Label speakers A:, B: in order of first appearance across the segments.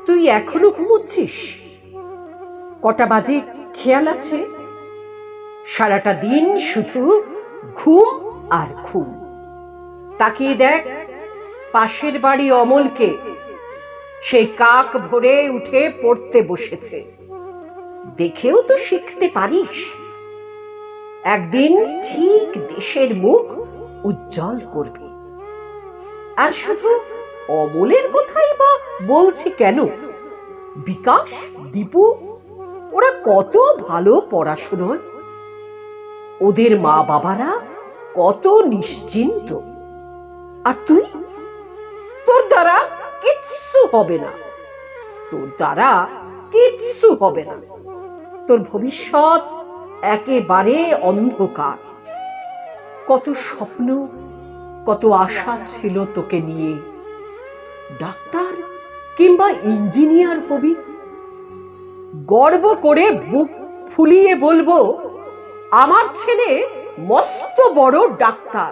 A: তুই এখনো ঘুমোচ্ছিস? কটা বাজে খেয়াল আছে? সারাটা দিন শুধু ঘুম আর ঘুম। তাকিয়ে দেখ পাশের বাড়ি অমলকে, সেই কাক ভোরে উঠে পড়তে বসেছে। দেখেও তো শিখতে পারিস। একদিন ঠিক দেশের মুখ উজ্জ্বল করবে। আর শুধু অমলের কথাই বা বলছি কেন, বিকাশ, দীপু ওরা কত ভালো পড়াশোনায়, ওদের মা বাবারা কত নিশ্চিন্ত। আর তুই, তোর দ্বারা কিচ্ছু হবে না, তোর দ্বারা কিচ্ছু হবে না। তোর ভবিষ্যৎ একেবারে অন্ধকার। কত স্বপ্ন, কত আশা ছিল তোকে নিয়ে। ডাক্তার কিংবা ইঞ্জিনিয়ার হবি। গর্ব করে বুক ফুলিয়ে বলবো, আমার ছেলে মস্ত বড় ডাক্তার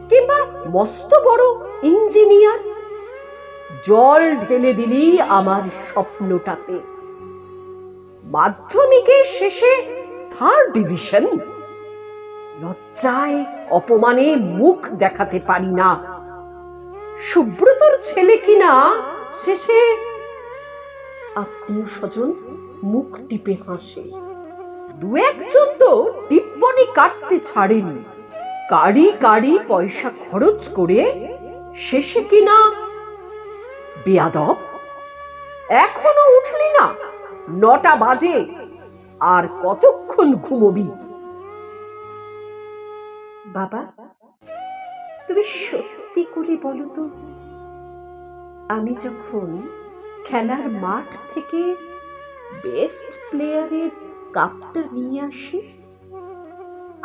A: কিংবা মস্ত বড় ইঞ্জিনিয়ার। জল ঢেলে দিলি আমার স্বপ্নটাতে। মাধ্যমিকের শেষে 3rd ডিভিশন। লজ্জায় অপমানে মুখ দেখাতে পারি না। সুব্রতর ছেলে কিনা শেষে আত্মীয় স্বজন মুখ টিপে হাসে। 2-1 তো টিপ্পনি কাটতে ছাড়েনি। কারি কারি পয়সা খরচ করে শেষে কিনা বেয়াদব, এখনো উঠলি না? 9টা বাজে, আর কতক্ষণ ঘুমোবি? বাবা, তুমি সত্যি করে বলো তো, আমি যখন খেলার মাঠ থেকে বেস্ট প্লেয়ারের কাপটা নিয়ে আসি,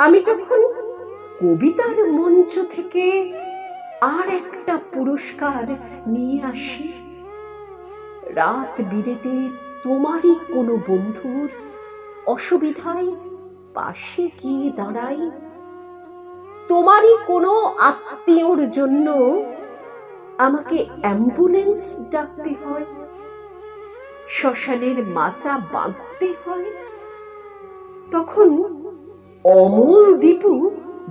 A: আমি যখন কবিতার মঞ্চ থেকে আর একটা পুরস্কার নিয়ে আসি, রাত বিরেতে তোমারই কোনো বন্ধুর অসুবিধায় পাশে গিয়ে দাঁড়াই, তোমারই কোনো আত্মীয়র জন্য আমাকে অ্যাম্বুলেন্স ডাকতে হয়, শ্মশানের মাচা বাঁধতে হয়, তখন অমল, দীপু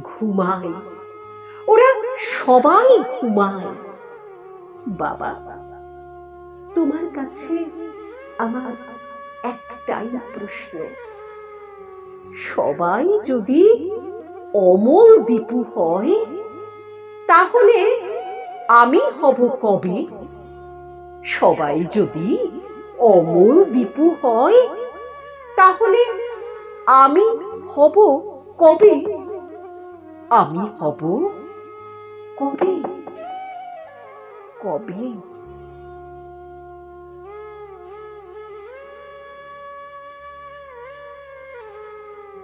A: ঘুমায়, ওরা সবাই ঘুমায়। বাবা, তোমার কাছে আমার একটাই প্রশ্ন, সবাই যদি অমল, দীপু হয়, তাহলে আমি হব কবে? সবাই যদি অমল, দীপু হয়, তাহলে আমি হব কবে? আমি হব কবে? কবে?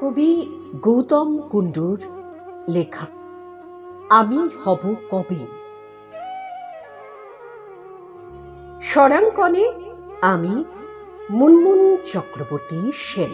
A: কবি গৌতম কুণ্ডুর লেখা আমি হব কবে। স্বরাঙ্কনে আমি মুনমুন চক্রবর্তী সেন।